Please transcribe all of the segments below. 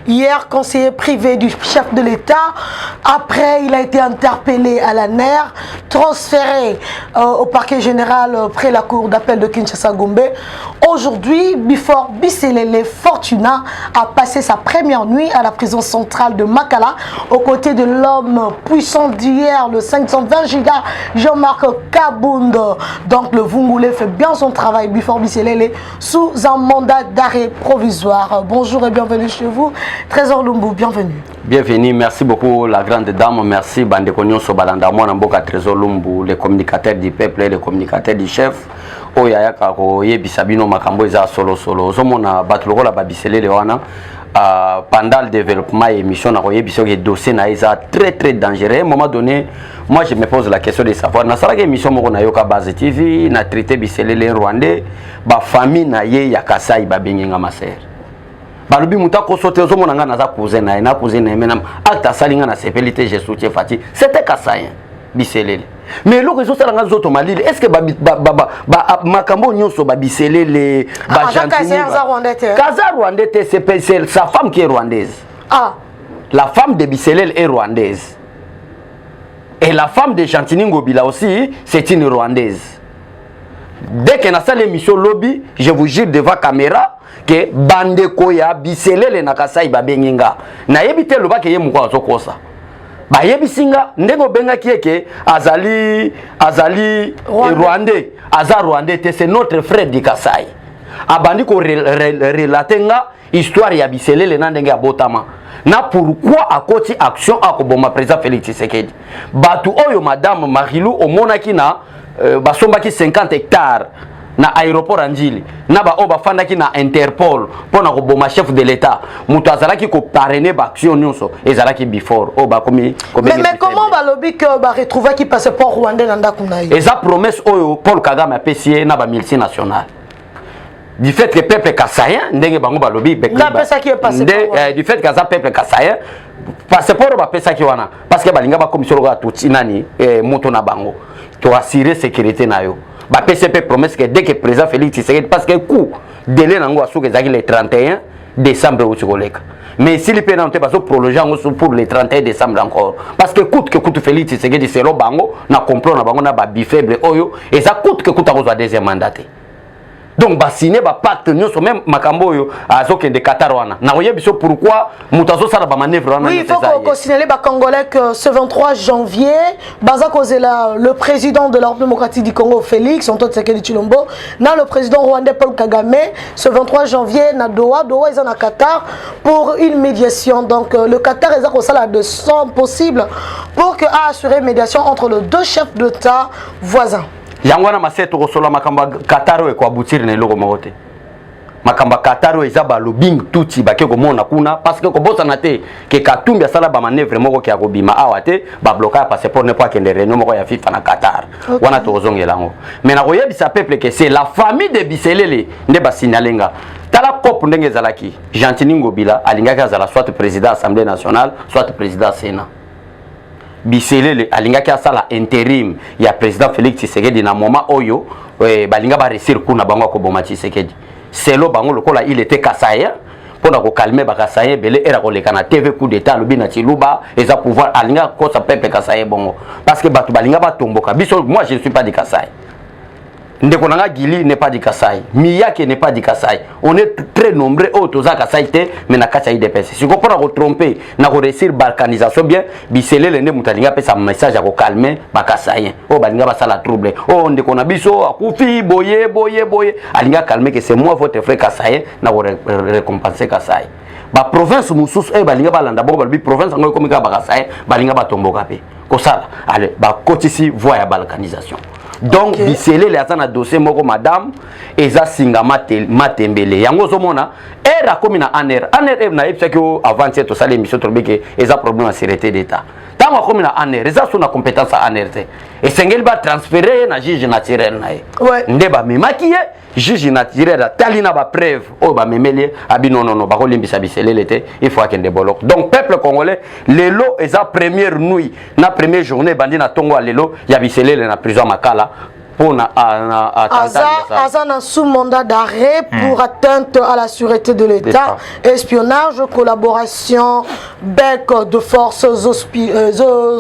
hier conseiller privé du chef de l'État. Après, il a été interpellé à la NER, transféré au parquet général près la cour d'appel de Kinshasa-Gombe. Aujourd'hui, Bifor Biselele Fortuna a passé sa première nuit à la prison centrale de Makala aux côtés de l'homme puissant d'hier, le 520 gigas, Jean-Marc Kabound. Donc le Vungoulé fait bien son travail, Bifor Biselele, sous un mandat d'arrêt provisoire. Bonjour et bienvenue chez vous. Trésor Lumbu, bienvenue. Bienvenue, merci beaucoup la grande dame, merci Bandekonyon Sobalanda, moi Namboka Trésor Lumbu, les communicateurs du peuple et les communicateurs du chef. Oya kako yebisabino makambo eza solo solo. Zomona batuloko la babiselele wana pendant le développement et émission na koyebiso que dossier na eza très dangereux. À un moment donné, moi je me pose la question de savoir na sala que émission moko na yoka base TV na traité biselele rwandais ba famille na ye ya Kasai ba benginga maser. Balubi muta ko sote zomona nga na za cousin na cousin na menam acta salinga na sepelité je soutien Fati. C'était Kasai biselele. Mais le réseau ça zoto malile est-ce que makambo nyonso ba biselele ba gentini Kaza rwandais c'est sa femme qui est rwandaise. Ah, la femme de Biselele est rwandaise. Et la femme de Gentini Ngobila aussi, c'est une rwandaise. Dès qu'on a ça l'émission lobby, je vous jure devant caméra que bande koya Biselele na Kasai ba benginga. Na yebite lo ba ke ye mukwa zokosa. Ba yebisinga ndengo benga kieke azali rwandais azar rwandais c'est notre frère du Kasai abandi ko relatenga histoire ya Biselele na ndenge abotama na pourquoi akoti action akoboma président Félix Tshisekedi batu oyo madame Marilou omonaki na basombaki 50 hectares na aéroport Anjili na ba oba fandaki na Interpol pona ko boma chef de l'état mutu azalaki ko parrainer ba action nyonso ezalaki before oba komi mais comment ba lobby que ba retrouver qui passeport rwandais na ndako na yo eza promesse oyo Paul Kagame a payé na ba multinationale du fait que peuple kassayen ndenge bango ba lobby na pesa qui est passeport du fait que ça peuple kassayen passeport ba pesa ki wana parce que balinga ba commission ga tuti nani moto na bango to assurer sécurité na yo ba PCP promesse que dès que président Félix Tshisekedi parce que coup délai nango asuke zaki le 31 décembre au Tchigoleka mais s'il peut pas pas prolonger pour le 31 décembre encore parce que coûte que coûte Félix Tshisekedi c'est lo bango na complot na bango na ba bifaible oyo et ça coûte que coûte à deuxième mandaté. Donc ba signer ba pacte nyonso même makambo yo azoke de Qatar wana na oyebiso pourquoi mutazo sala ba manœuvre wana. Oui, il faut qu'on signaler ba congolais que ce 23 janvier baza kozela le président de la République démocratique du Congo Félix Antoine Tshisekedi Tshilombo na le président rwandais Paul Kagame ce 23 janvier na Doha est en Qatar pour une médiation. Donc le Qatar est à sala de somme possible pour que assurer médiation entre les deux chefs d'État voisins. Yangwana maseto kosola makamba Kataro e kwa butiri na eloko mote makamba Kataro ezaba lobbying tuti bake ko mona kuna parce que ko bosa na te ke Katumbi asala ba manœuvre moko ke akobima awate ba bloquer passeport ne pas kende réunion moko ya FIFA na Qatar wana to zongela ngo mais na koyebisa peuple que c'est la famille de Biselele nde ba signalenga tala cop ndenge zalaki Gentini Ngobila alingaka azala soit président assemblée nationale soit président sénat Biselele alingaki asala intérim ya président Félix Tshisekedi na moment oyo balinga ba resir kuna bango ko boma Tshisekedi selo bango lokola il était Kassaïen pona ko calmer ba Kassaïen belé era ko lekana TV coup d'état lobi na Chiluba eza pouvoir alinga ko sa peuple Kassaïen bongo parce que batu balinga ba tomboka biso moi je ne suis pas du Kassaï. Ndeko nanga Gili n'est pas du Kassaï, Miyake n'est pas du Kassaï. On est très nombreux autres Kassaï mais na Kassaï des personnes. Si vous pouvez vous tromper, na réussir balkanisation bien, Biselele ne mutalinga pe sa message à calmer ba Kassaïen. Oh balinga ba sala trouble. Oh ndeko na biso akufi boye alinga calmer que c'est moi votre frère Kassaïen na récompenser Kassaï. Ba province mususu balinga ba landa bo ba province ngo komika ba Kassaïen balinga ba tomboka pe. Ko sala. Allez, ba kotisi voie ya balkanisation. Donc okay. Biselele azana dossier moko madame eza singa matembele yango zomona era komi na aner na epsa ko avant cette sale émission trobeke eza problème de sécurité d'état tango komi na aner eza sona compétence à aner te et sengeli ba transférer na juge naturel na ouais. Nde ba memaki juge naturel talina ba preuve o ba memeli abi non ba ko limbisa Biselele te il faut akende bolok. Donc peuple congolais lelo eza première nuit na première journée bandi na tongo lelo ya Biselele na prison Makala pour Azana sous mandat d'arrêt pour atteinte à la sûreté de l'État, espionnage, collaboration, bec de forces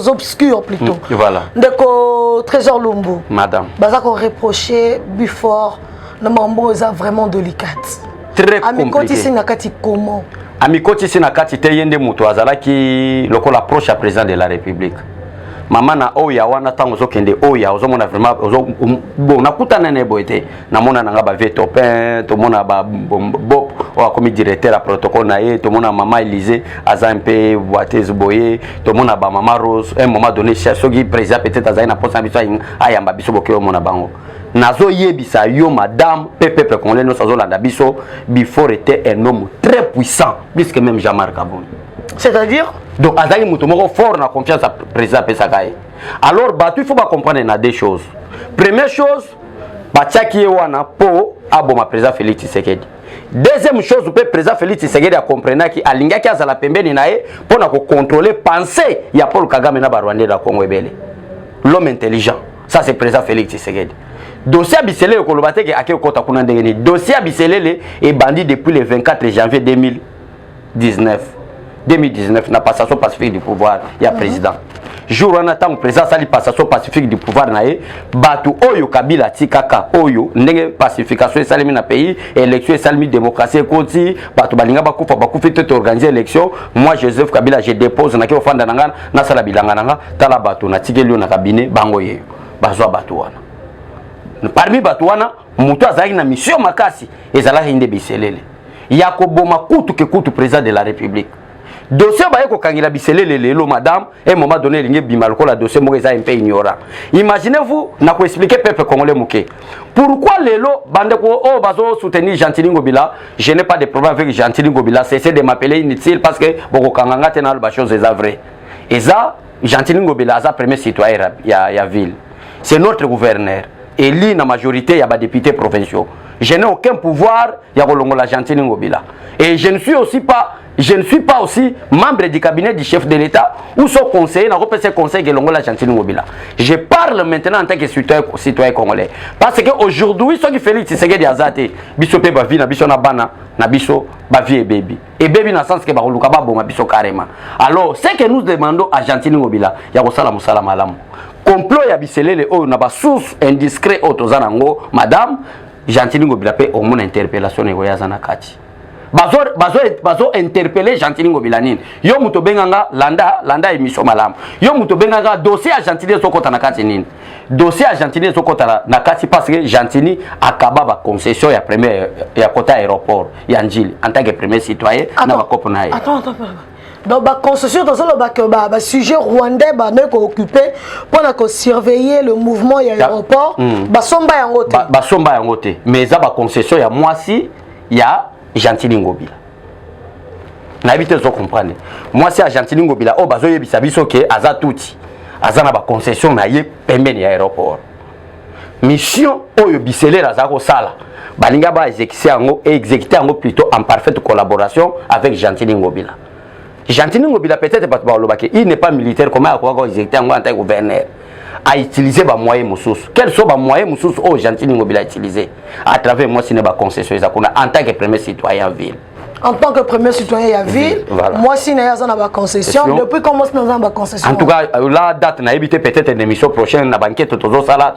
obscures plutôt. Voilà. Donc, Trésor Lumbu. Madame. Baza qu'on reprochait Buford, le mambo est vraiment délicate. Très compliqué. Amikoti Sinakati comment? Amikoti Sinakati te yende mutu azalaki lokola proche à président de la République. Mama na oya wana tango zokende oya ozomona vraiment bon nakutana ne boete namona nanga ba veto pen to mona ba bop o comme directeur à protocole na ye to mona mama Élysée azampe boiteuse boye to mona ba mama Rose un moment donné soki président peut-être azaina posa biso ayamba biso bokyo mona bango nazo yebisa yo madame peuple congolais no sazolanda biso before était un homme très puissant puisque même Jean-Marc Kabund. C'est-à-dire donc azali mutu moko fort na confiance à président Pesakaye. Alors il faut pas comprendre na deux choses. Première chose, batiaki wana po aboma président Félix Tshisekedi. Deuxième chose, le président Félix Tshisekedi a compris ki alingaki azala pembeni na ye pour na ko contrôler pensée ya Paul Kagame na ba Rwanda da Congo ebele. L'homme intelligent, ça c'est président Félix Tshisekedi. Dossier Biselele Kolobateke ake kota kuna ndengeni. Dossier Biselele est bandit depuis le 24 janvier 2019 na passation pacifique du pouvoir ya président. Jour on attend président sali passation pacifique du pouvoir na ye batu oyo Kabila tikaka oyo ndenge pacification salimi na pays élection salimi démocratie koti batu balinga bakufa bakufi te organiser élection. Moi Joseph Kabila je dépose na ke ofanda nanga na sala bilanga nanga tala batu na tikeli na cabinet bango ye bazwa batu wana. Parmi batu wana mutu azali na mission makasi ezalaki inde Biselele yakoboma kutu ke kutu président de la République. Dossier baeko kangila Biselele lelo madame et moment donné linge bimalko la dossier mo eza un peu ignorant. Imaginez-vous na ko expliquer peuple congolais muke. Pourquoi lelo bandeko o bazo soutenir Gentili Ngobila, je n'ai pas de problème avec Gentili Ngobila, cessez de m'appeler inutile parce que boko kanganga tena ba chose eza vrai. Eza Gentili Ngobila asa premier citoyen ya ville. C'est notre gouverneur. Élu na majorité ya ba députés provinciaux. Je n'ai aucun pouvoir ya kolongola Gentili Ngobila. Et je ne suis pas aussi membre du cabinet du chef de l'État ou son conseiller, n'a pas ce conseil que l'on a Gentili Ngobila. Je parle maintenant en tant que citoyen congolais. Parce qu'aujourd'hui, ce qui fait Tshisekedi Azate, biso pe bavi na biso na bana, na biso bavi et baby. Et baby dans le sens que baroulouka ba bon biso carrément. Alors, ce que nous demandons à Gentili Ngobila, ya kosala musala malamu. Complot ya Biselele o na ba source indiscret otozanango, madame Gentili Ngobila pe au mon interpellation e goyazana kati. Bazo interpeller Gentili Ngobila nini yo muto benganga landa émission malamu yo muto benganga dossier à Gentili sokota na kati nini dossier à Gentili sokota na kati parce que Gentili akaba ba concession ya premier ya kota aéroport ya Njili en tant que premier citoyen na ba kopo na ye. Attends. Donc la concession dans le sujet rwandais ne occupé pour surveiller le mouvement ya aéroport basomba yangote mais ça ba concession ya moisi ya Gentili Ngobila. Na habité zo comprendre. Moi c'est à Gentili Ngobila o bazo yebisa biso ke aza touti. Aza na ba concession na ye pembeni ya aéroport. Mission oyo Biselele aza ko sala. Balinga ba exécuter yango plutôt en parfaite collaboration avec Gentili Ngobila. Gentili Ngobila peut-être pas lobake, il n'est pas militaire comment à quoi exécuter yango en tant que gouverneur. A utiliser ba moyens mususu. Quels sont ba moyens mususu au Gentili Ngobila utiliser à travers moi sine ba concession ezakuna en tant que premier citoyen en ville. En tant que premier citoyen à ville, voilà. Moi si n'a pas de concession, depuis comment nous avons une concession. En tout cas, la date n'a évité peut-être une émission prochaine na banquette tozo sala.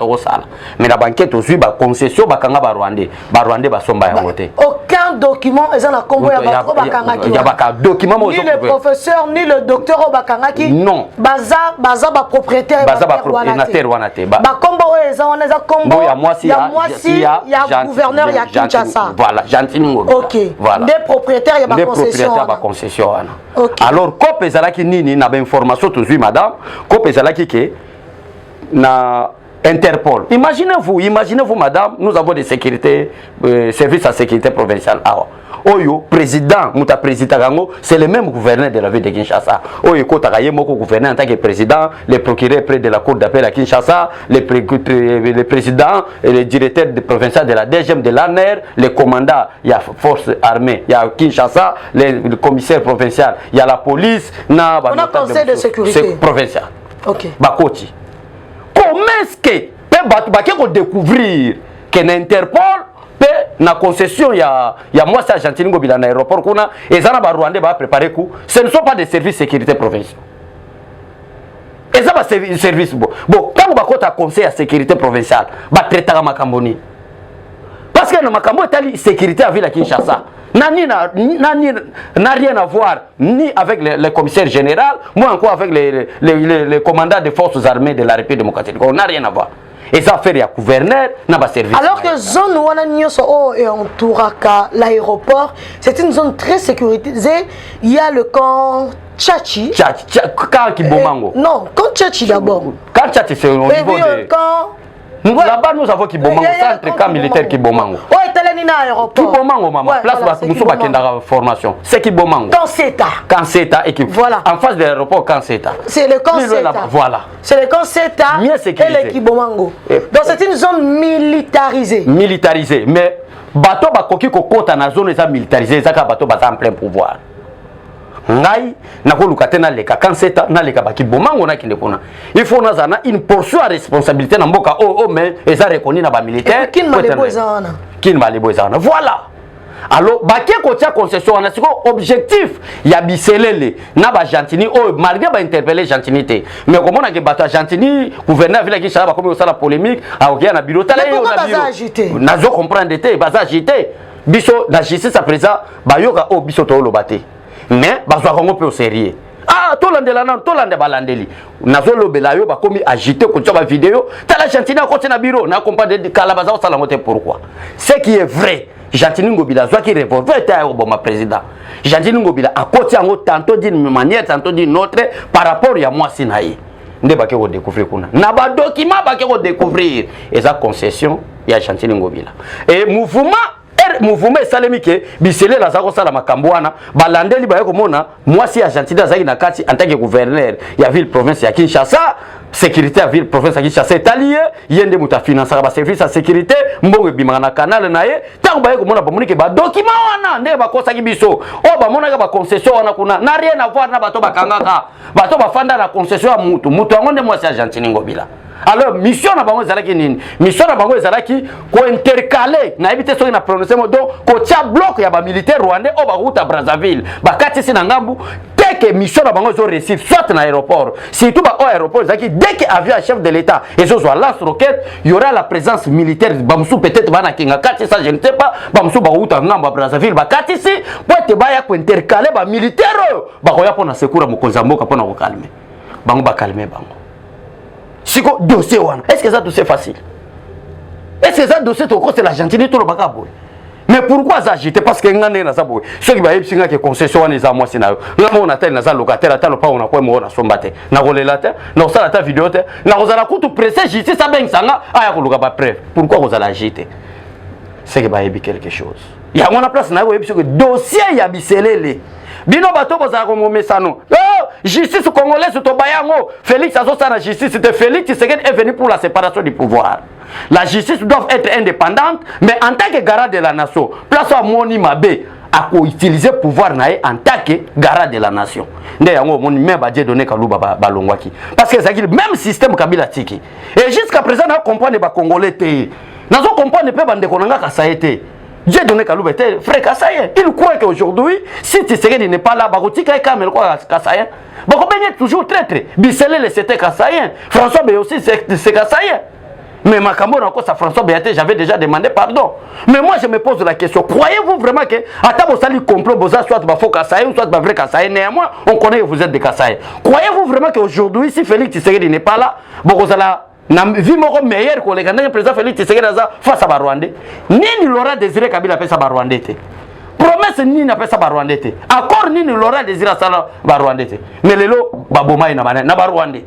Mais la banquette aussi ba concession ba kanga ba Rwandais ba somba yangote. Aucun document est na kombo ya ba kanga ki. Ya ba document ni le professeur ni le docteur ba kanga ki. Non. Baza ba propriétaire ba propriétaire wana te. Ba kombo eza wana eza kombo. Ya gouverneur ya Kinshasa. Voilà, Gentili Ngobila. OK. Voilà. Des propriétaires des propriétaires ba concession wana. Alors kope ezalaki nini na ba information tozui madame kope ezalaki ke na Interpol. Imaginez-vous madame, nous avons des sécurités services à sécurité provinciale. Oyo président muta président gango c'est le même gouverneur de la ville de Kinshasa. Oyo ko takaye moko gouverneur en tant que président, le procureur près de la cour d'appel à Kinshasa, le président et le directeur provincial de la DGM de l'ANER, le commandant, il y a force armée, il y a Kinshasa, le commissaire provincial, il y a la police, on a conseil de sécurité provincial. OK. Bakoti. Comment est-ce que bato bake ko découvrir que na Interpol pe na concession ya moi c'est Argentine ngobila na aéroport kuna ezana ba Rwandais ba préparer coup ce ne sont pas des services de sécurité provinciaux ezaba service bon quand ba kota conseil à sécurité provinciale ba traiter makamboni parce que na makambo tali sécurité à ville à Kinshasa n'a rien à voir ni avec le commissaire général, moi encore avec les commandants des forces armées de la République démocratique. On n'a rien à voir. Et ça fait un gouverneur, n'a pas servi. Alors que zone où on a et entouraka l'aéroport, c'est une zone très sécurisée. Il y a le camp Tchachi. Camp Kibomango. Non, camp Tchachi d'abord. Camp Tchachi c'est au niveau de... Là-bas, nous avons Kibomango, centre camp militaire Kibomango. Oui, Talanina aéroport. Kibomango, maman. Place Moussou Bakenda formation. C'est Kibomango. Kanseta. Kanseta et voilà. En face de l'aéroport Kanseta. C'est le Kanseta. Voilà. C'est le Kanseta et le Kibomango. Donc c'est une zone militarisée. Militarisée. Mais bateau bakoki ko kota na zone eza militarisée, ça ka bateau bata en plein pouvoir. Ngai na ko lukate na leka Kanseta na leka baki bomango na kinde kuna il faut na zana une portion de responsabilité na mboka mais eza reconnu na ba militaire kin malebo ezana voilà alors baki ko tia concession na siko objectif ya biselele na ba Gentini malgré ba interpeller Gentinité mais comment na ke bato Gentini gouverneur ville qui sala ba comme ça la polémique a okia na bureau tala yo na bureau na zo comprendre té baza agité biso la justice à présent ba yoka biso to lo baté mais bazwa kongo pe au sérieux tolandela na tolande balandeli nazolo belayo ba komi agité ko tsoba vidéo tala Gentini ko na bureau na comprendre de kalabaza sala ngote pourquoi ce qui est vrai Gentini ngobila zwa ki revolver ta au bon président Gentini ngobila a côté ngo tantôt d'une manière tantôt d'une autre par rapport ya moi sinayi nde ba ke ko découvrir kuna na ba document ba ke ko découvrir eza concession ya Gentini ngobila et mouvement salemike bisele la zako sala makambwana balandeli ba yeko mona moi si Argentine azaki na kati en tant que gouverneur ya ville province ya Kinshasa sécurité ya ville province ya Kinshasa italien yende muta financer ba service ya sécurité mbongo bimaka na canal na ye tango ba yeko mona ba monike ba document wana nde ba kosaki biso ba monaka ba concession wana kuna na rien à voir na bato bakangaka bato bafanda na concession ya mutu yango nde moi si Argentine ngobila. Alors mission na bango ezalaki nini mission na bango ezalaki ko intercaler na éviter soki na prononcer mo donc ko tia bloc ya ba militaire rwandais ba route Brazzaville ba katisi na ngambu dès que mission na bango zo réussir soit na aéroport surtout ba aéroport ezalaki dès que avion chef de l'état et zo zo lance roquette il y aura la présence militaire ba musu peut-être bana kinga katisi ça je ne sais pas ba musu ba route ngambu Brazzaville ba katisi pote ba ya ko intercaler ba militaire ba ko ya pona secours mo kozamboka pona ko calmer bango ba calmer bango. Siko dossier wana est-ce que ça dossier facile est-ce que ça dossier to ko c'est la Gentini to le bakabo mais pourquoi ça agiter parce que ngane na sabo ceux qui ba yipsinga que concession wana za moi sina nga mo na tel na za locataire talo pa ona ko mo na sombate na kolela te na sala ta vidéo te na kozala kutu presser justice ça ben sanga aya ko luka ba preuve pourquoi vous allez agiter c'est que ba yebi quelque chose ya ngona place na ko yebi que dossier ya biselele bino bato bozala ko momesano justice congolaise to bayango Félix Azosa la justice c'était Félix Tshisekedi est venu pour la séparation du pouvoir. La justice doit être indépendante mais en tant que garant de la nation place à Moni Mabe à utiliser pouvoir naé en tant que garant de la nation. Ndé yango moni même ba Dieu donné Kaluba balongwaki parce que c'est le même système Kabila tiki et jusqu'à présent on comprend ba congolais té nazo comprendre pe bande konanga ka ça été j'ai donné Kalouba, frère Kassaye. Il croit qu'aujourd'hui, si Tshisekedi n'est pas là, Bagotika et Kamel Kassaye, Bakobengé toujours traître. Bisselé, c'était Kassaye. François Bé aussi, c'est Kassaye. Mais Makambo, encore ça, François Béaté, j'avais déjà demandé pardon. Mais moi, je me pose la question, croyez-vous vraiment que, à ta sali complot, soit Bafo Kassaye, ou soit Bavre Kassaye, néanmoins, on connaît que vous êtes des Kassaye. Croyez-vous vraiment qu'aujourd'hui, si Félix Tshisekedi n'est pas là, Bogozala, na vie moko meilleur que le président Félix Tshisekedi face à Barwandais ni l'aura désiré Kabila pesa Barwandais te promesse ni na pesa Barwandais te accord ni l'aura désiré sala Barwandais te mais lelo baboma na Barwandais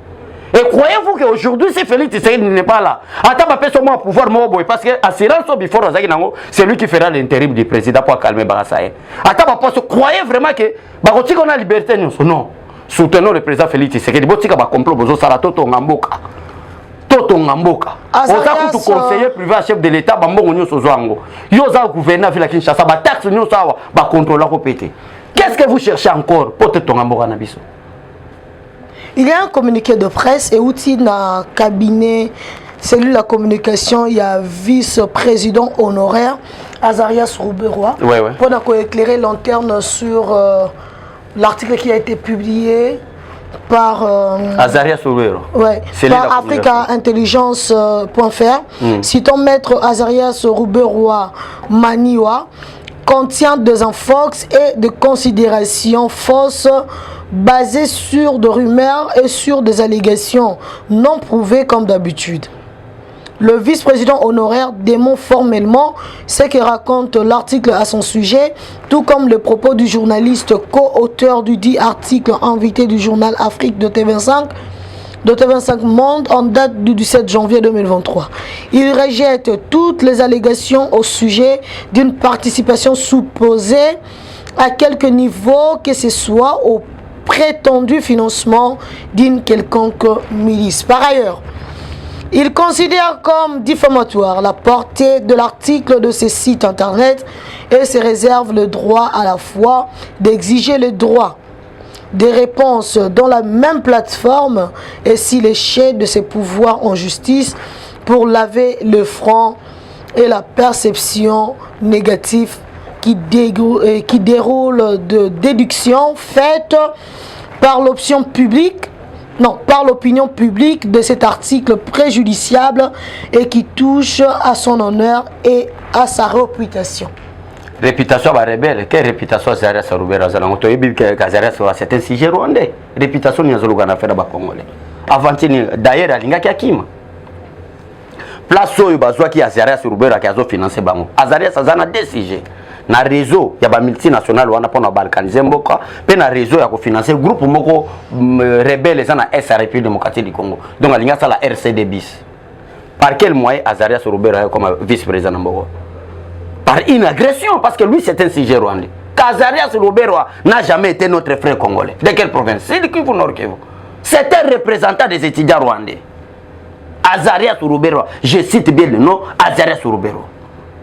et croyez-vous qu'aujourd'hui si Félix Tshisekedi n'est pas là ata ba pesa moi pouvoir mo boy parce que assurance au before azaki nango c'est lui qui fera l'intérim du président pour calmer Barasaye ata ba poste croyez vraiment que ba kotika na liberté non soutenons le président Félix Tshisekedi botika ba complot bozo sala toto ngamboka Tongamboka. Oza kutu conseiller privé chef de l'état bambongo nyoso zwango. Yoza gouverneur ville Kinshasa ba taxe nyoso awa ba contrôler ko pété. Qu'est-ce que vous cherchez encore pour te Tongamboka na biso? Il y a un communiqué de presse et outil dans cabinet cellule de la communication, il y a vice-président honoraire Azarias Rouberois. Pour éclairer lanterne sur l'article qui a été publié par Azarias Rouberois. Par africaintelligence.fr. Citant maître Azarias Rouberois Maniwa, contient des infox et des considérations fausses basées sur des rumeurs et sur des allégations non prouvées comme d'habitude. Le vice-président honoraire démontre formellement ce que raconte l'article à son sujet, tout comme les propos du journaliste co-auteur du dit article invité du journal Afrique de T25 Monde en date du 17 janvier 2023. Il rejette toutes les allégations au sujet d'une participation supposée à quelque niveau que ce soit au prétendu financement d'une quelconque milice. Par ailleurs, il considère comme diffamatoire la portée de l'article de ces sites internet et se réserve le droit à la fois d'exiger le droit des réponses dans la même plateforme et s'il est chef de ses pouvoirs en justice pour laver le front et la perception négative qui déroule de déductions faites par l'opinion publique de cet article préjudiciable et qui touche à son honneur et à sa réputation. Réputation va rebelle, quelle réputation Azarias Rouberois c'est un sujet rwandais. Réputation ni azolugana fait ba congolais. Avant-il d'ailleurs alingaki akima. Place oyo bazwa ki Azarias Rouberois qui azo financer bango. Azarias azana deux sujets. Na réseau ya ba multinational wana pona balkaniser mboka pe na réseau ya ko financer groupe moko rebelle za na SRP démocratique du Congo. Donc alinga ça la RCD bis. Par quel moyen Azarias Rouberois comme vice-président mboka? Par une agression, parce que lui c'est un sujet rwandais. Azarias Rouberois n'a jamais été notre frère congolais. De quelle province? C'est le Kivu Nord Kivu. C'est un représentant des étudiants rwandais. Azarias Rouberois, je cite bien le nom, Azarias Rouberois.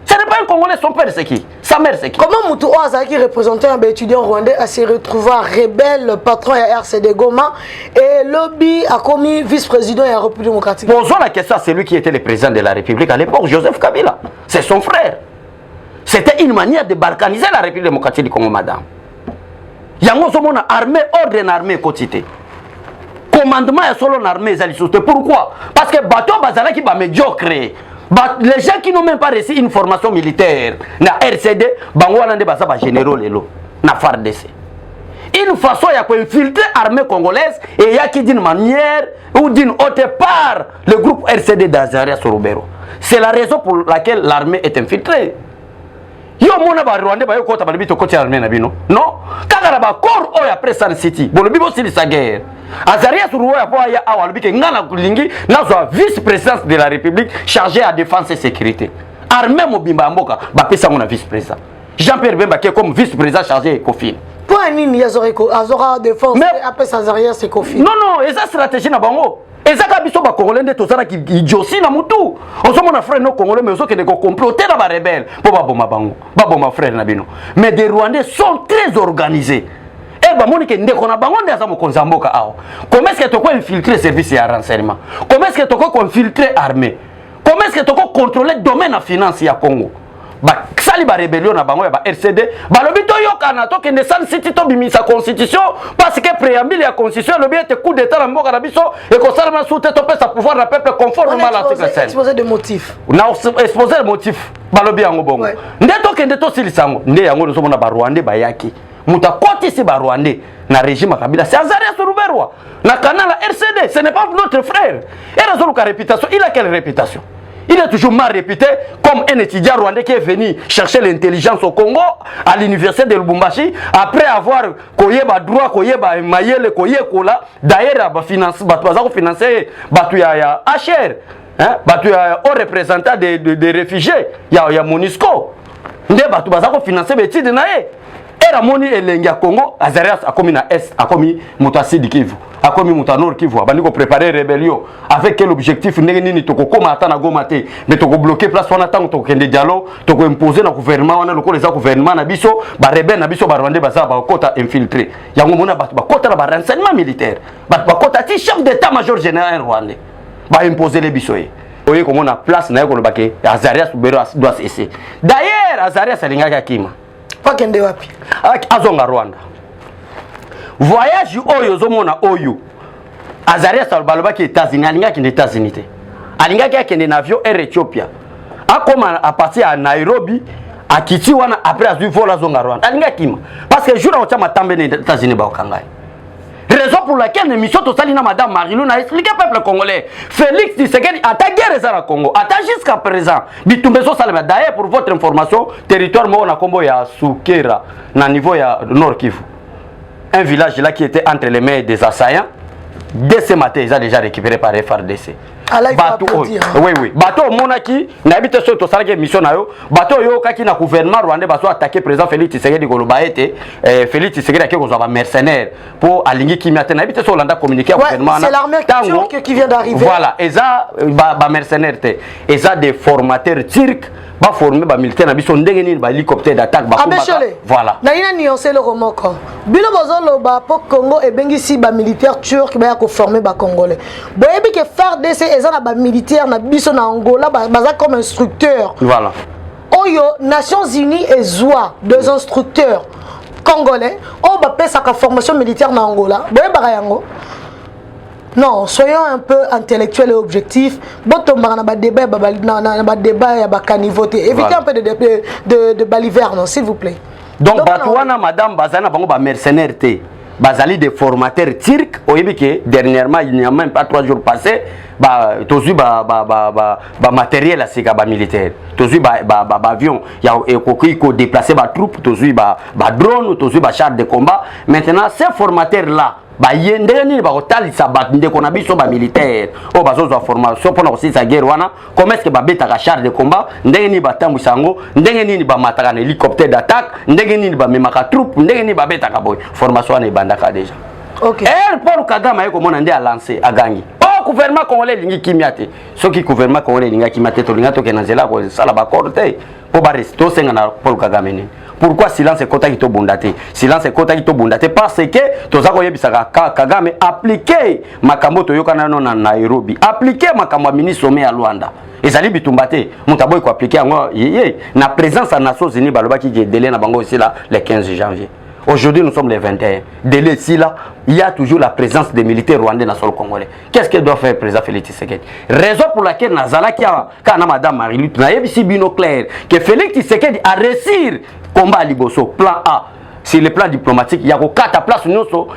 Ce n'est pas un Congolais, son père c'est qui? Sa mère c'est qui? Comment Moutou Azaki, représentant un étudiant rwandais, a se retrouvé rebelle, patron à RCD Goma, et lobby a commis vice-président et la République démocratique? Posons la question à celui qui était le président de la République à l'époque, Joseph Kabila. C'est son frère. C'était une manière de balkaniser la République démocratique du Congo, madame. Yango somona armée, ordre en armée quotidien. Commandement est solo en armée, pourquoi? Parce que bateau bazala qui va médiocre. Les gens qui n'ont même pas reçu une formation militaire, na RCD, bangwana de basa ba généraux lelo, na FARDC. Une façon il y a infiltrer l'armée congolaise et il y a qui d'une manière ou d'une autre part le groupe RCD d'Azarias Rouberois. C'est la raison pour laquelle l'armée est infiltrée. Yo mona ba Rwanda ba yo kota ba bito koti armée na bino. Non, kaka ba corps o ya après Sun City. Bon le bibo sili sa guerre. Azarias Rouberois po ya awa bike ngana kulingi na zo vice-présidence de la République chargé à défense et sécurité. Armée mobimba mboka ba pesa ngona vice-président. Jean-Pierre Bemba qui est comme vice-président chargé Ecofin. Point nini azora défense après Azarias Ecofin. Non non, esa stratégie na bango. Ezaka biso ba congolais nde tozana ki idiotie na mutu. Ozomo na frère no congolais mais ozoke de comploter na ba rebelle po ba boma bango. Ba boma frère na bino. Mais des Rwandais sont très organisés. Et ba moni ke ndeko na bango nde azamo konzamboka awo. Comment est-ce que toko infiltrer service ya renseignement? Comment est-ce que toko infiltrer armée? Comment est-ce que toko contrôler domaine na finance ya Congo? Ba sali ba rébellion na bango ya ba RCD ba lobi to yokana to kende Sun City to bimisa constitution parce que préambule ya constitution lobi ete coup d'état na mboka na biso et ko salama sous tête to pesa pouvoir na peuple conformément à l'article 5. Exposer des motifs. Na exposer le motif ba lobi yango bongo. Nde to kende to silisango nde yango zo mona ba Rwandais ba yaki. Muta koti si ba Rwandais na régime Kabila c'est Azarias Rouberois na canal RCD ce n'est pas notre frère. Et raison ka réputation, il a quelle réputation? Il est toujours mal réputé comme un étudiant rwandais qui est venu chercher l'intelligence au Congo, à l'université de Lubumbashi, après avoir koyeba droit, koyeba mayele, koyekola, d'ailleurs, financé HR, au représentant des réfugiés, il y a MONUSCO. Nde batu bazako financer betide na e. Era moni elenga Congo, Azarias a commis na Est, a commis Mutasidi Kivu, a commis Mutanor Kivu, a bandi ko préparer rébellion avec quel objectif nini toko koma atana gomate, mais toko bloquer place wana tango toko kende dialogue, toko imposer na gouvernement wana loko les gouvernement na biso, ba rebelle na biso ba Rwandais baza ba kota infiltré. Yango mona ba kota na ba renseignement militaire, ba kota ti chef d'état-major général rwandais. Ba imposer les biso. oye comme on a place na yoko lobake Azarias Soubero doit cesser. D'ailleurs Azarias alingaki akima pas kende wapi azonga Rwanda voyage oyo zomona oyo Azarias albalobaki États-Unis alingaki les États-Unis te alingaki akende na avion Air Ethiopia akoma à partir à Nairobi akiti wana après azu vola zonga Rwanda alingaki kima parce que jour on t'a matambe les États-Unis ba okangai. Raison pour laquelle l'émission Tosalina Madame Marilou n'a expliqué au peuple congolais. Félix Tshisekedi a ta guerre au Congo, a ta jusqu'à présent. Bitumbeso Salama. D'ailleurs, pour votre information, territoire Mona Combo ya Soukera, na niveau ya Nord Kivu. Un village là qui était entre les mains des assaillants. Dès ce matin, ils ont déjà récupéré par FRDC. Bateau, oui, oui. Bateau Monaki, n'habite sur tout ça, mission nayo. Bateau yo kaki na gouvernement rwandais, bateau attaqué président Félix Tshisekedi Kolobaete. Félix Tshisekedi qui est un mercenaire pour aligner qui m'attend. N'habite sur l'anda communiquer au gouvernement. C'est l'armée turque qui vient d'arriver. Voilà, et ça, ba mercenaire te, et ça des formateurs turcs. Ba formé ba militaire na biso ndenge ni ba hélicoptère d'attaque ba voilà na ina nuancer le romoko bilo bozolo ba po Congo e bengisi ba militaire turc ba ya ko former ba congolais boyebi ke FARDC ezana ba militaire na biso na Angola baza comme instructeur voilà oyo Nations Unies ezwa deux instructeurs congolais o ba pesa ka formation militaire na Angola boyeba yango. Non, soyons un peu intellectuels et objectifs. Botomba na ba débat ba débat ya ba canivoté. Évitez un peu de balivernes, s'il vous plaît. Donc Batouana madame bazana bango ba mercenaires te. Bazali des formateurs turcs, oyebi que dernièrement il n'y a même pas 3 jours passés, ba tozu ba matériel asika ba militaire. Tozu ba avion, ya ko déplacer ba troupes, tozu ba drone, tozu ba char de combat. Maintenant ces formateurs là ba yende ni ba kotalisa ba ndeko na biso ba militaire o bazozo formation pona kosisa guerre wana comment est-ce que ba beta ka char de combat ndenge ni ba tambu sango ndenge ni ba mataka na hélicoptère d'attaque ndenge ni ba memaka troupe ndenge ni ba beta ka boy formation na ibandaka déjà. OK. Paul Kagame ayeko mona ndé a lancer agangi o gouvernement congolais lingi kimiate soki gouvernement congolais linga kimiate to linga to kenanzela ko sala ba corté po ba resto senga na Paul Kagame ni. Pourquoi silence est kota kito bondate? Silence est kota kito bondate parce que tozako yebisaka Kagame appliquer makambo to yokana no na Nairobi, appliquer makambo ministre sommet à Luanda. Ezali bitumbate, mutaboy ko appliquer ngo na présence à Nations Unies balobaki que délai na bango aussi là le 15 janvier. Aujourd'hui, nous sommes les 21. Dès ici, là, il y a toujours la présence des militaires rwandais dans le sol congolais. Qu'est-ce que doit faire le président Félix Tshisekedi? Raison pour laquelle Nazala qui a madame Marie-Luc, n'a pas bino clair que Félix Tshisekedi a réussi combat à Liboso, plan A. Sur le plan diplomatique, il y a 4 places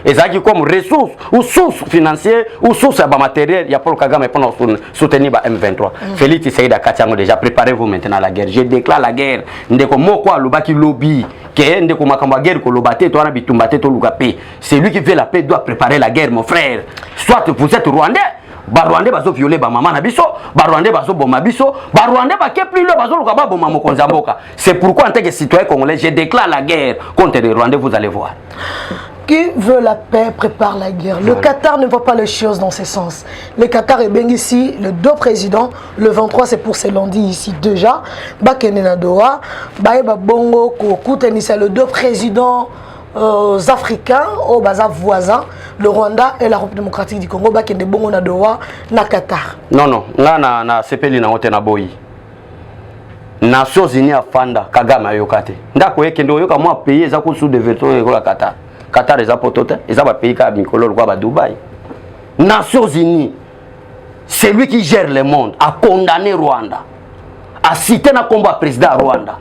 et comme ressources ou sources financières ou sources matérielles. Il y a Paul Kagame pour soutenir M23. Félix Tshisekedi a déjà préparez-vous maintenant la guerre. Je déclare la guerre. Ndeko moko alobaki lobby que ndeko makamba guerre ko lobate to na bitumbate to lukape. C'est lui qui veut la paix doit préparer la guerre mon frère. Soit vous êtes rwandais Barwandais bazo violer ba maman na biso, Barwandais bazo boma biso, Barwandais ba ke plus le bazo luka ba boma mokonzi mboka. C'est pourquoi en tant que citoyen congolais, je déclare la guerre contre les Rwandais, vous allez voir. Qui veut la paix prépare la guerre. Le Qatar ne voit pas les choses dans ce sens. Le Qatar est bien ici, le 2 présidents, le 23 c'est pour ce lundi ici déjà. Bakene na Doha, Baeba Bongo, Koutenissa, le 2 présidents africains, au Baza voisins, le Rwanda et la République démocratique du Congo, Bakene Bongo na Doha, na Qatar. Non, non, na sepeli na ote na boyi. Nations Unies afanda Kagame ayokate. Ndako yeke ndo yoka mwa pays za ko sous de veto la Qatar. Qatar est un potote, ils ont un pays comme Dubaï. Nations Unies, c'est lui qui gère le monde, a condamné Rwanda, a cité un combat président Rwanda.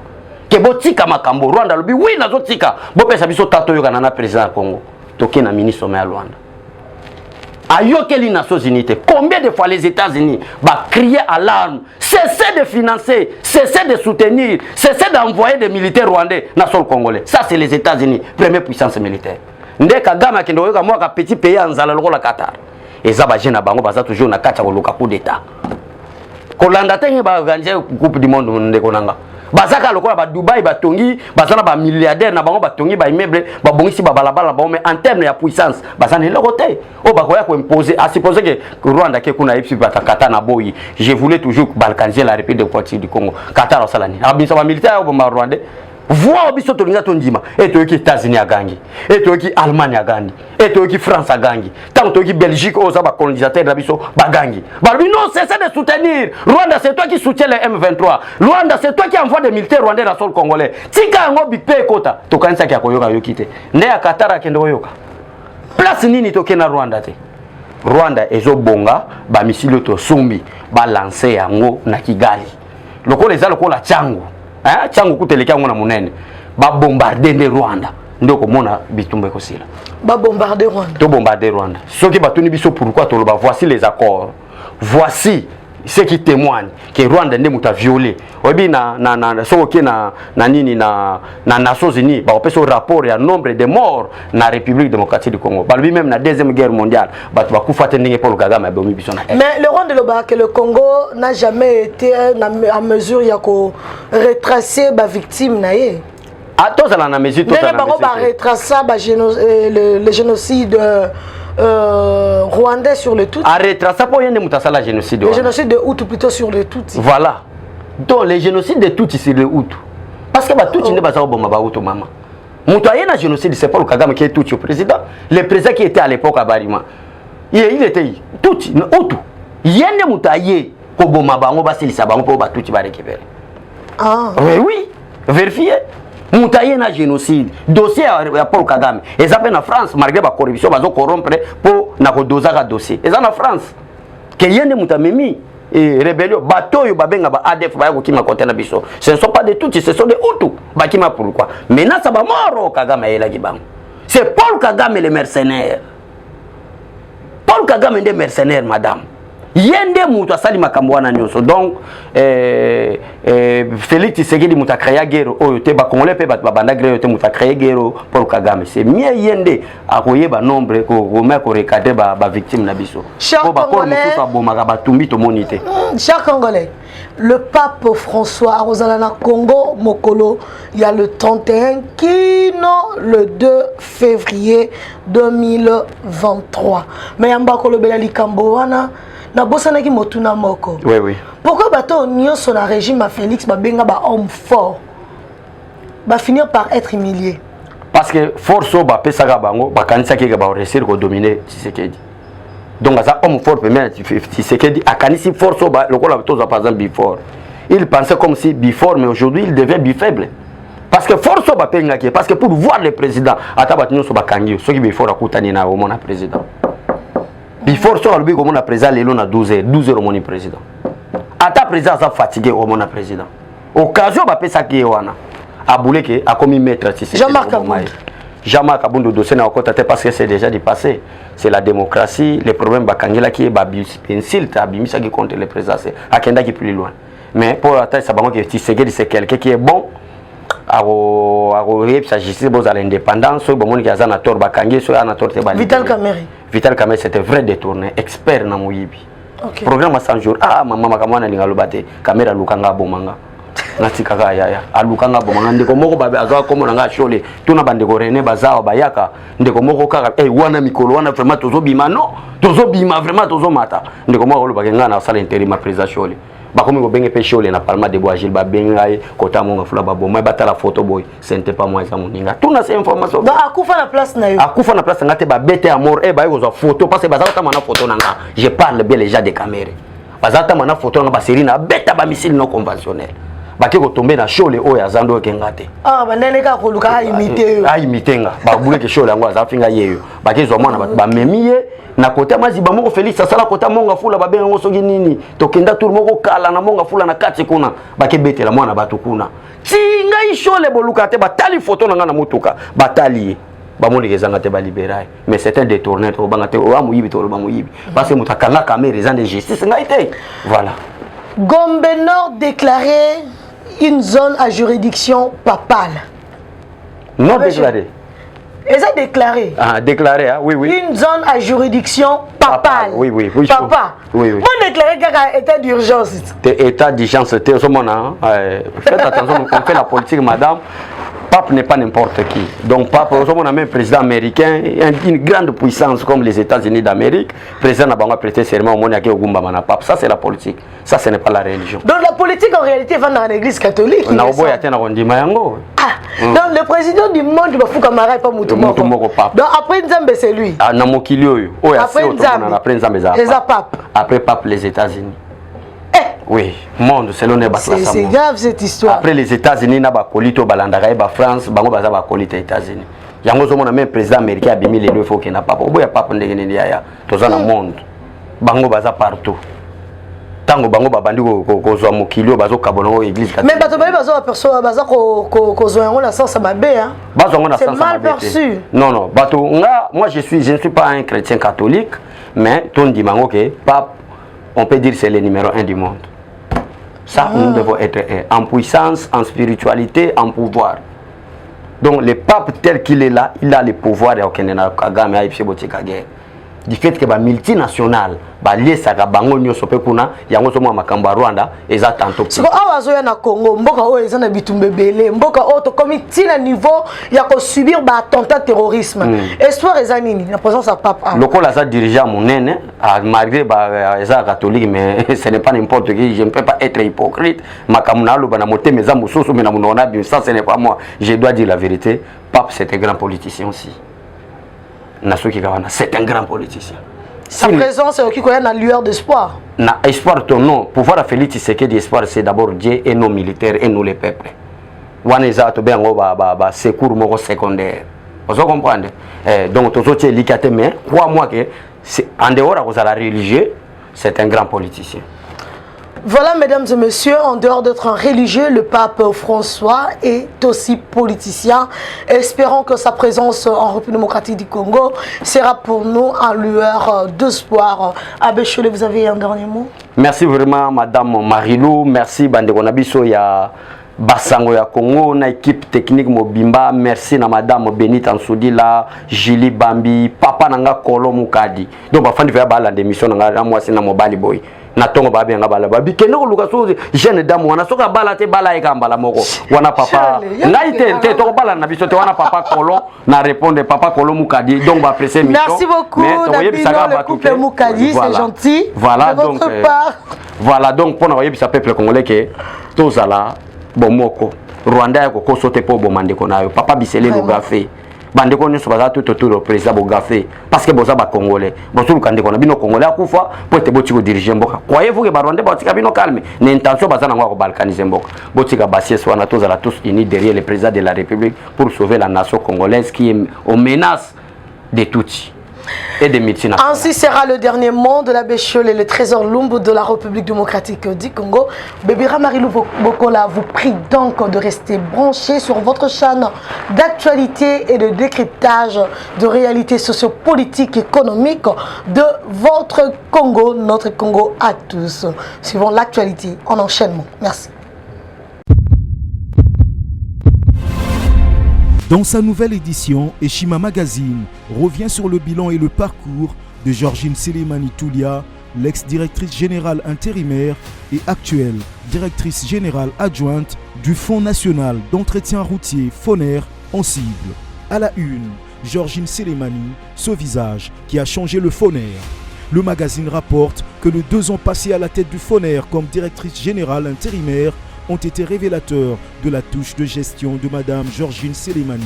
Que botika makambo Rwanda, oui, na zotika. Bo pesa biso tato yoka na président Congo. Toké na ministre sommet à Rwanda. Ayoke les Nations Unies, combien de fois les États-Unis va crier alarme, cessez de financer, cessez de soutenir, cessez d'envoyer des militaires rwandais dans le sol congolais. Ça c'est les États-Unis, première puissance militaire. Ndé Kagame qui ndoyoka moi ka petit pays en zala lokola Qatar. Et ça va gêner bango baza toujours na kata ko coup d'état. Kolanda tenye ba organiser coupe du monde ndeko nanga. Bazaka lokola ba Dubaï ba tongi, bazana ba milliardaire na bango ba tongi ba immeuble, ba bongisi ba balabala ba mais en termes de puissance, bazana le côté. O ba koya ko imposer, à supposer que Rwanda ke kuna ipsi ba Qatar na boyi. Je voulais toujours balkaniser la République démocratique du Congo. Qatar au salani. Abisa ba militaire au ba Rwandais. voix biso to linga to ndima et to ki États-Unis a gangi et to ki Allemagne a gangi et to ki France a gangi tant to ki Belgique aux ba colonisateurs na biso ba gangi balbi non cessez de soutenir Rwanda, c'est toi qui soutiens les M23. Rwanda, c'est toi qui envoie des militaires rwandais dans le sol congolais. Tika ngo bipé kota to kanisa ki akoyoka yokite ne ya Katara kendo yoka place nini to kena Rwanda te Rwanda ezo bonga ba misilo to sumbi ba lancer yango na Kigali lokola eza lokola changu changu kuteleka ngo na munene ba bombarder de Rwanda ndoko mona bitumba ekosila ba bombarder Rwanda to bombarder Rwanda soki batuni biso pourquoi to ba voici les accords voici ce qui témoigne que Rwanda ne muta violé obi na soki na nini na Nations Unies ba opesa rapport ya nombre de morts na République démocratique du Congo ba même na deuxième guerre mondiale ba tu bakufa tendinge Paul Kagame bomi biso na mais le Rwanda que le Congo n'a jamais été en mesure ya ko retracer ba victime na ye atozala na mesure totale na retracer le génocide rwandais sur le Tutsi. Arrête ça pour yende mutasala génocide. Le génocide de Hutu plutôt sur le Tutsi. Voilà. Donc les génocides de Tutsi c'est le Hutu. Parce que ba Tutsi ne ba za bomba ba Hutu mama. Mutu ayena génocide c'est pas le Kagame qui est Tutsi au président. Le président qui était à l'époque à Barima. Il était Tutsi Hutu. Yende mutu aye ko bomba bango ba silisa bango po ba Tutsi ba récupérer. Ah. Oui. Vérifiez. Moutaye na génocide dossier ya Paul Kagame et ça en France malgré la corruption bazo corrompre pour na ko doza ka dossier et ça en France que yende mutamemi et rébellion bateau yo babenga ba ADF ba ko kima côté na biso ce ne sont pas de Tutsi ce sont des Hutu ba kima pourquoi maintenant ça ba moro Kagame ela kibango c'est Paul Kagame le mercenaire Paul Kagame des mercenaires madame yende mutu asali makambo wana nyonso donc Félix Tshisekedi mutu créer guerre oyo te ba congolais pe ba banda guerre te mutu créer guerre pour Kagame c'est mieux yende akoyeba nombre ko ko recader ba victime na biso ko ba ko mutu sa bomaka batumbi to monité cher Congolais le pape François Arozala na Congo mokolo il y a le 31 kino le 2 février 2023 mais yamba ko lobela likambo wana na bosana ki motuna moko. Oui oui. Pourquoi bato nyonso na régime à Félix babenga ba homme fort ba finir par être humilié? Parce que force ba pesaka bango ba kanisa ki ba réussir ko dominer Tshisekedi. Donc ça homme fort premier Tshisekedi a kanisi force ba lokola toza par exemple before. Il pensait comme si before mais aujourd'hui il devient bifaible. Parce que force ba penga ki parce que pour voir le président ataba nyonso ba kangi soki before akutani na au mona président. Before so albi comme on a président lelo na 12h au mon président. Ata président ça fatigué au mon président. Occasion ba pesa ki wana. Aboulé que a commis maître Tshisekedi. Jean-Marc Aboundou dossier na okota parce que c'est déjà dépassé. C'est la démocratie, les problèmes ba kangela ki ba pencil ta bimisa qui contre le président c'est akenda qui plus loin. Mais pour la taille ça bango que Tshisekedi c'est quelqu'un qui est bon. Sa justice à l'indépendance, Vital Kamerhe. Vital Kamerhe c'était vrai détourné, expert na moyibi. Okay. Programme à 100 jours. Ah maman makamwana lingalobate, caméra lukanga bomanga. Natika ya alukanga bomanga ndeko moko babe azawa komo nanga shole. Tuna bandeko René bazawa bayaka ndeko moko kaka wana mikolo wana vraiment tozobima non, tozobima vraiment tozomata. Ndeko moko lo bakenga na sala intérim ma président shole. Bakomi ko benge pe shole na Palma de Bois Gilles ba benga kota monga fula ba bomba bata la photo boy c'était pas moi ça moninga tuna ces informations ba akufa na place na yo akufa na place ngate ba bete à mort ba yo photo parce que bazata mana photo nanga je parle bien les gens des caméras bazata mana photo nanga ba série na beta ba missile non conventionnel baki ko tomber na shole o ya zando kengate ah ba nene ka ko luka imiter a imitenga ba bule ke shole ngo azafinga yeyo baki zo mwana ba memiye na kota maziba moko Félix asala kota monga fula babenga ngo soki nini tokenda tour moko kala na monga fula na kati kuna bakebetela mwana batu kuna tinga ishole boluka te batali photo nanga na mutuka batali bamoni kezanga te ba libéral mais c'est un détourné to banga te o amuyibi to ba muyibi parce que mutakanga caméra les de justice ngaite voilà. Gombe Nord déclaré une zone à juridiction papale. Non déclaré. Et ça déclaré. Ah, déclaré, hein? Oui, oui. Une zone à juridiction papale. Oui, oui, oui. Papa. Oui, oui. Moi, déclaré qu'il y a état d'urgence. État d'urgence, faites attention, on fait la politique, madame. Pape n'est pas n'importe qui. Donc Pape, on a même un président américain, une grande puissance comme les États-Unis d'Amérique. Président n'a pas prêté serment au monde qui Ogumba mana Pape. Ça c'est la politique. Ça ce n'est pas la religion. Donc la politique en réalité va dans l'église catholique. Na obo ya tena kondima yango. Donc le président du monde du Bafou Kamara est pas Moutoumoko. Donc après Nzambe c'est lui. Ah na mokili oyo. Après Nzambe. Après Nzambe za. Pape. Après Pape les États-Unis. Oui, monde selon les c'est grave cette histoire. Après les États-Unis na ba kolito balandaka ba France, bango baza ba kolito États-Unis. Yango zo mona même président américain a bimi les deux faut que na papa. Oboya papa ndenge ni ya. Toza na monde. Bango baza partout. Tango bango babandi ko zo mokili bazo kabongo église catholique. Mais bato bazo aperçoit baza ko zo yango na sens mabe hein. Bazo na sens mabe. C'est mal perçu. Non, bato nga moi je ne suis pas un chrétien catholique, mais ton dit mango que pape on peut dire c'est le numéro 1 du monde. Ça, nous devons être en puissance, en spiritualité, en pouvoir. Donc, le pape tel qu'il est là, il a le pouvoir. Du fait que les multinationales, les Sakabango, Nyosopekuna, Yangosomo Makamba Rwanda, et ça tantôt. C'est quoi, na Congo, Mboka o ezana bitumbe belé, Mboka o to comme tina niveau, il y a subir ba attentat terrorisme. Espoir ezanini, la présence à pape. Le col a dirigé à mon nene, malgré les catholiques, mais ce n'est pas n'importe qui. Je ne peux pas être hypocrite. Makamunalo, Banamote, mes amis, mais ça ce n'est pas moi. Je dois dire la vérité. Pape, c'est un grand politicien aussi. C'est un grand politicien. Sa présence est qui connaît la lueur d'espoir. Na espoir ton nom, pouvoir à Félix Tshisekedi d'espoir c'est d'abord Dieu et nos militaires et nous les peuples. Waneza to ben ba secours mo secondaire. Vous comprenez? Donc tous autres likate mais crois-moi que c'est en dehors de la religieux, c'est un grand politicien. Voilà, mesdames et messieurs, en dehors d'être un religieux, le pape François est aussi politicien. Espérons que sa présence en République démocratique du Congo sera pour nous un lueur d'espoir. Abbé Cholet, vous avez un dernier mot? Merci vraiment, Madame Marilou. Merci, Bandekonabiso, ya Basango ya Congo, na équipe technique Mobimba. Merci na Madame Benita Ansoudila, Julie Bambi, Papa Nanga Kolo Mukadi. Donc, enfin, il va y avoir l'émission, moi, c'est na Mobali Boy. Na tongo babi nga bala babi keno luka so jeune dame wana soka bala te bala eka mbala moko wana papa ngai te to bala na biso te wana papa Kolo na répondre papa Kolo Mukadi donc ba apprécier mission. Merci beaucoup le couple Mukadi, c'est gentil. Voilà donc voilà donc pour na yebisa peuple congolais que tozala bomoko Rwanda ko ko sote po bomande ko nayo papa bisele lo gafé bande ko nyonso baza tout autour du président Bogafé parce que boza ba congolais bosu lukande ko na bino congolais akufa po te boti ko diriger mboka croyez-vous que ba Rwanda batika bino calme ne intention baza na ngwa ko balkaniser mboka botika basie swana tozala tous unis derrière le président de la République pour sauver la nation congolaise qui est aux menaces de tous et des multinationales. Ainsi sera le dernier mot de l'abbé Cholet, le trésor Lumbu de la République démocratique du Congo. Bébira Marilou Bokola vous prie donc de rester branché sur votre chaîne d'actualité et de décryptage de réalités sociopolitiques et économiques de votre Congo, notre Congo à tous. Suivons l'actualité en enchaînement. Merci. Dans sa nouvelle édition, Eshima Magazine revient sur le bilan et le parcours de Georgine Selemani Toulia, l'ex-directrice générale intérimaire et actuelle directrice générale adjointe du Fonds national d'entretien routier FONER en cible. À la une, Georgine Selemani, ce visage qui a changé le FONER. Le magazine rapporte que les 2 ans passés à la tête du FONER comme directrice générale intérimaire ont été révélateurs de la touche de gestion de Madame Georgine Selemani.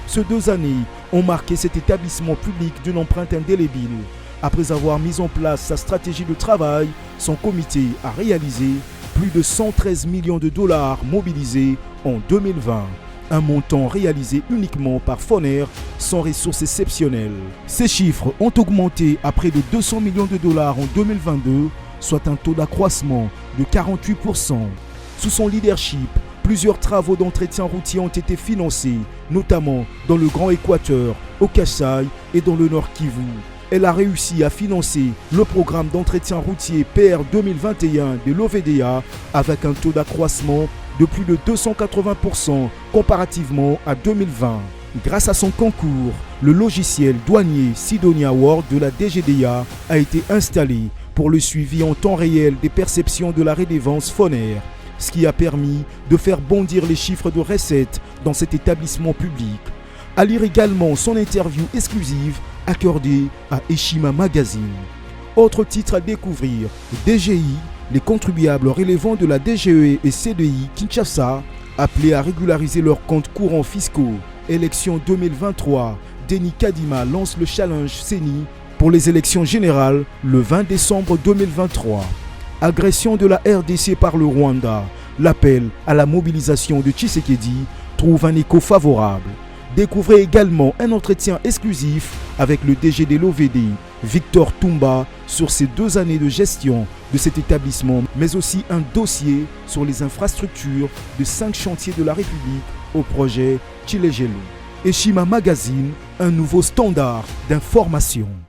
Ces 2 années ont marqué cet établissement public d'une empreinte indélébile. Après avoir mis en place sa stratégie de travail, son comité a réalisé plus de 113 millions de dollars mobilisés en 2020. Un montant réalisé uniquement par FONER sans ressources exceptionnelles. Ces chiffres ont augmenté à près de 200 millions de dollars en 2022, soit un taux d'accroissement de 48%. Sous son leadership, plusieurs travaux d'entretien routier ont été financés, notamment dans le Grand Équateur, au Kasaï et dans le Nord Kivu. Elle a réussi à financer le programme d'entretien routier PR 2021 de l'OVDA avec un taux d'accroissement de plus de 280% comparativement à 2020. Grâce à son concours, le logiciel douanier Sidonia World de la DGDA a été installé pour le suivi en temps réel des perceptions de la redevance FONER. ce qui a permis de faire bondir les chiffres de recettes dans cet établissement public. À lire également son interview exclusive accordée à Eshima Magazine. Autre titre à découvrir, DGI, les contribuables relevant de la DGE et CDI Kinshasa, appelés à régulariser leurs comptes courants fiscaux. Élection 2023, Denis Kadima lance le challenge CENI pour les élections générales le 20 décembre 2023. Agression de la RDC par le Rwanda, l'appel à la mobilisation de Tshisekedi trouve un écho favorable. Découvrez également un entretien exclusif avec le DG de l'OVD, Victor Toumba, sur ces 2 années de gestion de cet établissement, mais aussi un dossier sur les infrastructures de 5 chantiers de la République au projet Chilejelu. Eshima Magazine, un nouveau standard d'information.